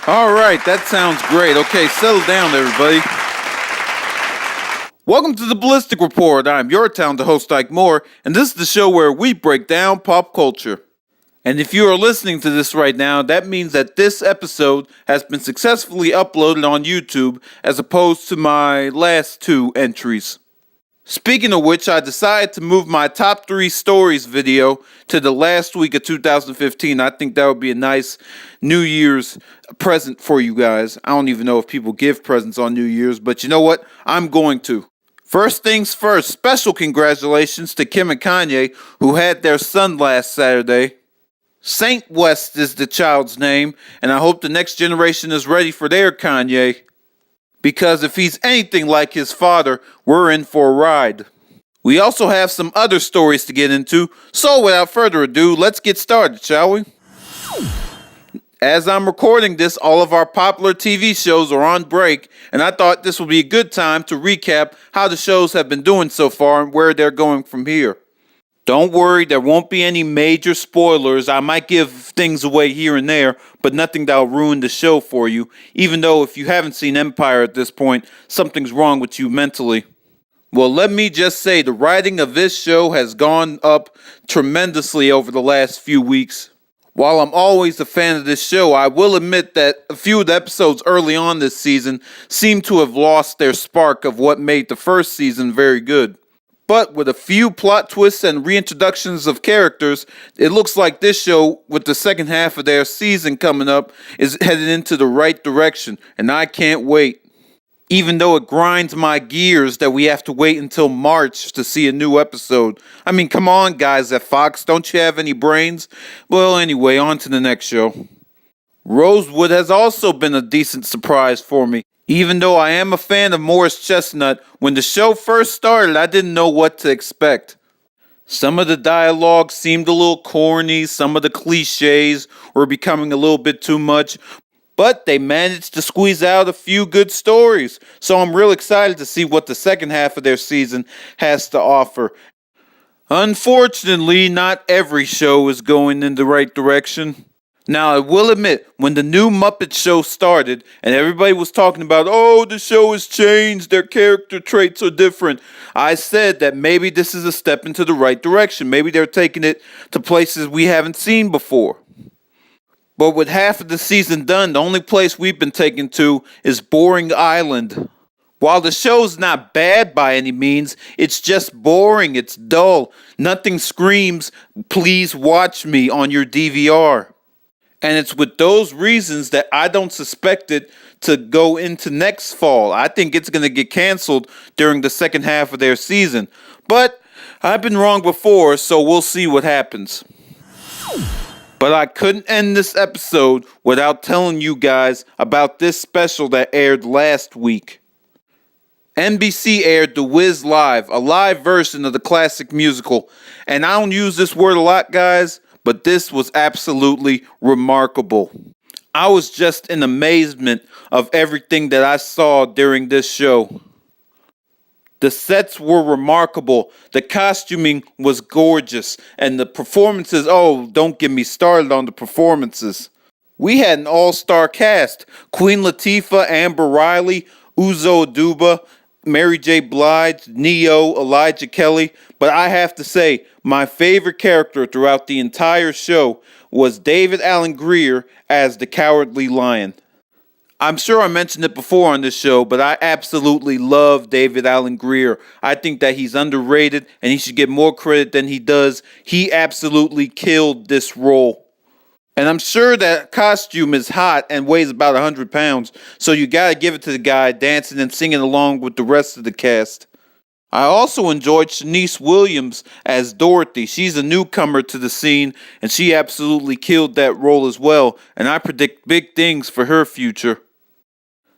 All right, that sounds great. Okay, settle down, everybody. Welcome to the Ballistic Report. I'm your town host, Ike Moore, and this is the show where we break down pop culture. And if you are listening to this right now, that means that this episode has been successfully uploaded on YouTube as opposed to my last two entries. Speaking of which, I decided to move my top 3 stories video to the last week of 2015. I think that would be a nice New Year's present for you guys. I don't even know if people give presents on New Year's, but you know what? I'm going to. First things first, special congratulations to Kim and Kanye, who had their son last Saturday. Saint West is the child's name, and I hope the next generation is ready for their Kanye. Because if he's anything like his father, we're in for a ride. We also have some other stories to get into, so without further ado, let's get started, shall we? As I'm recording this, all of our popular TV shows are on break, and I thought this would be a good time to recap how the shows have been doing so far and where they're going from here. Don't worry, there won't be any major spoilers. I might give things away here and there, but nothing that'll ruin the show for you. Even though if you haven't seen Empire at this point, something's wrong with you mentally. Well, let me just say the writing of this show has gone up tremendously over the last few weeks. While I'm always a fan of this show, I will admit that a few of the episodes early on this season seem to have lost their spark of what made the first season very good. But with a few plot twists and reintroductions of characters, it looks like this show, with the second half of their season coming up, is headed into the right direction, and I can't wait. Even though it grinds my gears that we have to wait until March to see a new episode. I mean, come on, guys at Fox, don't you have any brains? Well, anyway, on to the next show. Rosewood has also been a decent surprise for me. Even though I am a fan of Morris Chestnut, when the show first started, I didn't know what to expect. Some of the dialogue seemed a little corny, some of the cliches were becoming a little bit too much, but they managed to squeeze out a few good stories, so I'm real excited to see what the second half of their season has to offer. Unfortunately, not every show is going in the right direction. Now, I will admit, when the new Muppet Show started, and everybody was talking about, oh, the show has changed, their character traits are different, I said that maybe this is a step into the right direction. Maybe they're taking it to places we haven't seen before. But with half of the season done, the only place we've been taken to is Boring Island. While the show's not bad by any means, it's just boring, it's dull. Nothing screams, please watch me on your DVR. And it's with those reasons that I don't suspect it to go into next fall. I think it's going to get canceled during the second half of their season. But I've been wrong before, so we'll see what happens. But I couldn't end this episode without telling you guys about this special that aired last week. NBC aired The Wiz Live, a live version of the classic musical. And I don't use this word a lot, guys, but this was absolutely remarkable. I was just in amazement of everything that I saw during this show. The sets were remarkable, the costuming was gorgeous, and the performances, oh, don't get me started on the performances. We had an all-star cast: Queen Latifah, Amber Riley, Uzo Aduba, Mary J. Blige, Neo, Elijah Kelly, but I have to say, my favorite character throughout the entire show was David Alan Grier as the Cowardly Lion. I'm sure I mentioned it before on this show, but I absolutely love David Alan Grier. I think that he's underrated and he should get more credit than he does. He absolutely killed this role. And I'm sure that costume is hot and weighs about 100 pounds, so you gotta give it to the guy dancing and singing along with the rest of the cast. I also enjoyed Shanice Williams as Dorothy. She's a newcomer to the scene, and she absolutely killed that role as well, and I predict big things for her future.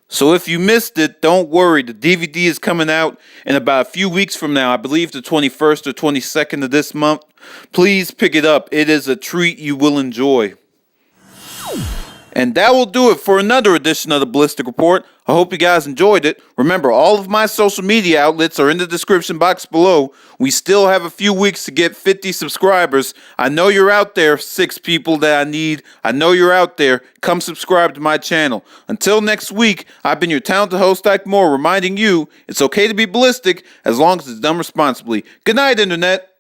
So if you missed it, don't worry, the DVD is coming out in about a few weeks from now, I believe the 21st or 22nd of this month. Please pick it up, it is a treat you will enjoy. And that will do it for another edition of the Ballistic Report. I hope you guys enjoyed it. Remember, all of my social media outlets are in the description box below. We still have a few weeks to get 50 subscribers. I know you're out there, 6 people that I need. I know you're out there. Come subscribe to my channel. Until next week, I've been your talented host, Ike Moore, reminding you it's okay to be ballistic as long as it's done responsibly. Good night, Internet.